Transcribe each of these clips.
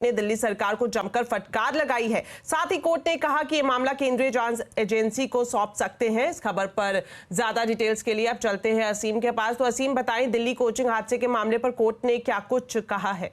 ने दिल्ली सरकार को जमकर फटकार लगाई है। साथ ही कोर्ट ने कहा कि ये मामला केंद्रीय जांच एजेंसी को सौंप सकते हैं। इस खबर पर ज्यादा डिटेल्स के लिए अब चलते हैं असीम के पास। तो असीम, बताएं दिल्ली कोचिंग हादसे के मामले पर कोर्ट ने क्या कुछ कहा है?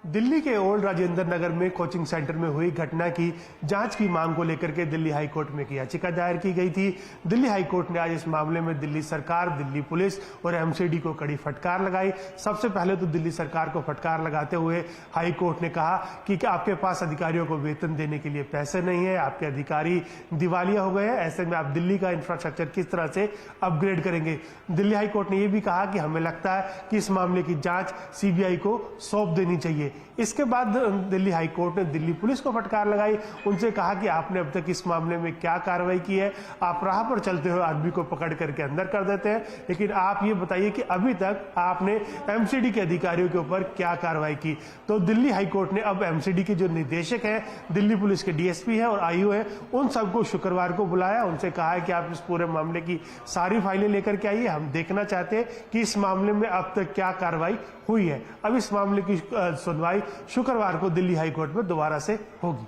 दिल्ली के ओल्ड राजेंद्र नगर में कोचिंग सेंटर में हुई घटना की जांच की मांग को लेकर के दिल्ली हाई कोर्ट में याचिका दायर की गई थी। दिल्ली हाई कोर्ट ने आज इस मामले में दिल्ली सरकार, दिल्ली पुलिस और एमसीडी को कड़ी फटकार लगाई। सबसे पहले तो दिल्ली सरकार को फटकार लगाते हुए हाई कोर्ट ने कहा कि आपके पास अधिकारियों को वेतन देने के लिए पैसे नहीं है, आपके अधिकारी दिवालिया हो गए हैं, ऐसे में आप दिल्ली का इंफ्रास्ट्रक्चर किस तरह से अपग्रेड करेंगे। दिल्ली हाई कोर्ट ने यह भी कहा कि हमें लगता है कि इस मामले की जांच सीबीआई को सौंप देनी चाहिए। इसके बाद दिल्ली हाई कोर्ट ने दिल्ली पुलिस को फटकार लगाई, उनसे कहा कि आपने अब तक इस मामले में क्या कार्रवाई की है। आप राह पर चलते हुए आदमी को पकड़ करके अंदर कर देते हैं, लेकिन आप ये बताइए कि अभी तक आपने एमसीडी के अधिकारियों के ऊपर क्या कार्रवाई की। तो दिल्ली हाई कोर्ट ने अब एमसीडी के जो निदेशक हैं, दिल्ली पुलिस के डीएसपी हैं और आईओ हैं, उन सबको शुक्रवार को बुलाया। उनसे कहा है कि आप इस पूरे मामले की सारी फाइलें लेकर के आइए, हम देखना चाहते हैं कि इस मामले में अब तक क्या कार्रवाई हुई है। अब इस मामले की सुनवाई शुक्रवार को दिल्ली हाई कोर्ट में दोबारा से होगी।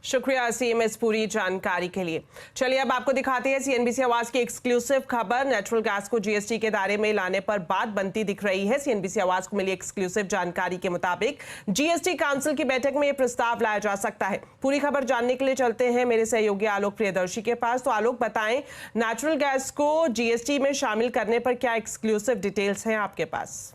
शुक्रिया असीम इस पूरी जानकारी के लिए। चलिए अब आपको दिखाते हैं सीएनबीसी आवाज की एक्सक्लूसिव खबर। नेचुरल गैस को जीएसटी के दायरे में लाने पर बात बनती दिख रही है। सीएनबीसी आवाज को मिली एक्सक्लूसिव जानकारी के मुताबिक जीएसटी काउंसिल की बैठक में यह प्रस्ताव लाया जा सकता है। पूरी खबर जानने के लिए चलते हैं मेरे सहयोगी आलोक प्रियदर्शी के पास। तो आलोक, बताएं नेचुरल गैस को जीएसटी में शामिल करने पर क्या एक्सक्लूसिव डिटेल्स हैं आपके पास?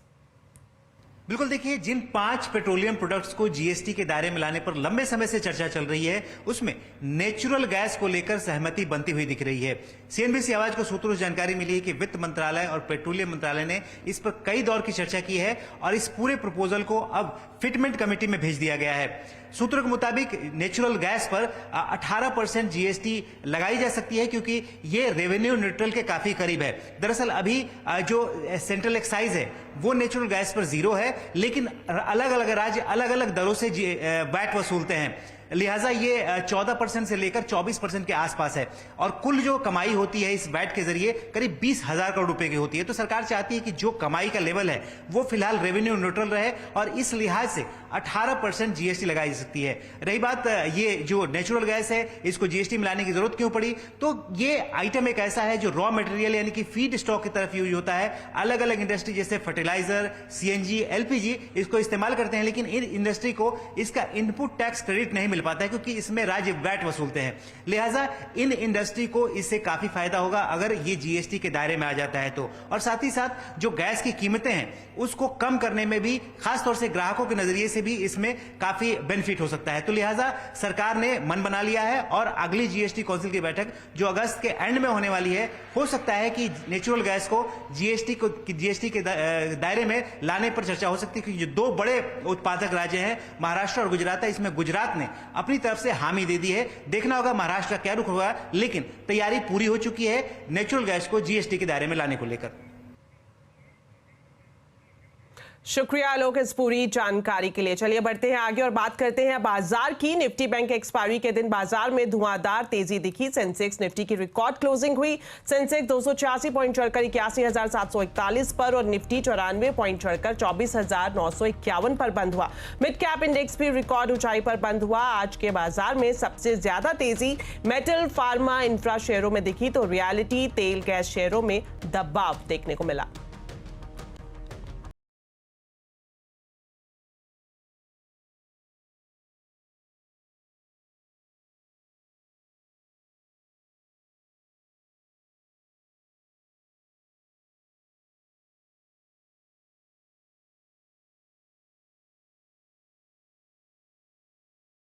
बिल्कुल, देखिए, जिन 5 पेट्रोलियम प्रोडक्ट्स को जीएसटी के दायरे में लाने पर लंबे समय से चर्चा चल रही है, उसमें नेचुरल गैस को लेकर सहमति बनती हुई दिख रही है। सीएनबीसी आवाज को सूत्रों से जानकारी मिली है कि वित्त मंत्रालय और पेट्रोलियम मंत्रालय ने इस पर कई दौर की चर्चा की है और इस पूरे प्रपोजल को अब फिटमेंट कमेटी में भेज दिया गया है। सूत्रों के मुताबिक नेचुरल गैस पर 18% जीएसटी लगाई जा सकती है, क्योंकि ये रेवेन्यू न्यूट्रल के काफी करीब है। दरअसल अभी जो सेंट्रल एक्साइज है वो नेचुरल गैस पर 0 है, लेकिन अलग अलग राज्य अलग अलग दरों से वैट वसूलते हैं, लिहाजा ये 14% से लेकर 24% के आसपास है और कुल जो कमाई होती है इस वैट के जरिए करीब 20,000 करोड़ रुपए की होती है। तो सरकार चाहती है कि जो कमाई का लेवल है वो फिलहाल रेवेन्यू न्यूट्रल रहे और इस लिहाज से 18% जीएसटी लगाई जा सकती है। रही बात ये जो नेचुरल गैस है, इसको जीएसटी में लाने की जरूरत क्यों पड़ी, तो ये आइटम एक ऐसा है जो रॉ मटेरियल यानी कि फीड स्टॉक की तरफ यूज होता है। अलग अलग इंडस्ट्री जैसे फर्टिलाइजर, सीएनजी, एलपीजी इसको इस्तेमाल करते हैं, लेकिन इन इंडस्ट्री को इसका इनपुट टैक्स क्रेडिट नहीं मिल पाता है, क्योंकि इसमें राज्य वैट वसूलते हैं। लिहाजा इन इंडस्ट्री को इससे काफी फायदा होगा अगर ये जीएसटी के दायरे में आ जाता है तो। और साथ ही साथ जो गैस की कीमतें हैं उसको कम करने में भी, खासतौर से ग्राहकों के नजरिए से भी इसमें काफी बेनिफिट हो सकता है। तो लिहाजा सरकार ने मन बना लिया है और अगली जीएसटी काउंसिल की बैठक जो अगस्त के एंड में होने वाली है, हो सकता है कि नेचुरल गैस को जीएसटी के दायरे में लाने पर चर्चा हो सकती है, क्योंकि जो 2 बड़े उत्पादक राज्य हैं महाराष्ट्र और गुजरात है, इसमें गुजरात ने अपनी तरफ से हामी दे दी है। देखना होगा महाराष्ट्र का क्या रुख होगा, लेकिन तैयारी पूरी हो चुकी है नेचुरल गैस को जीएसटी के दायरे में लाने को लेकर। शुक्रिया आलोक इस पूरी जानकारी के लिए। चलिए बढ़ते हैं आगे और बात करते हैं बाजार की। निफ्टी बैंक एक्सपायरी के दिन बाजार में धुआंधार तेजी दिखी। सेंसेक्स निफ्टी की रिकॉर्ड क्लोजिंग हुई। सेंसेक्स 286 पॉइंट चढ़कर 81,741 पर और निफ्टी 94 पॉइंट चढ़कर 24,951 पर बंद हुआ। मिड कैप इंडेक्स भी रिकॉर्ड ऊंचाई पर बंद हुआ। आज के बाजार में सबसे ज्यादा तेजी मेटल, फार्मा, इंफ्रा शेयरों में दिखी, तो रियलिटी, तेल, गैस शेयरों में दबाव देखने को मिला।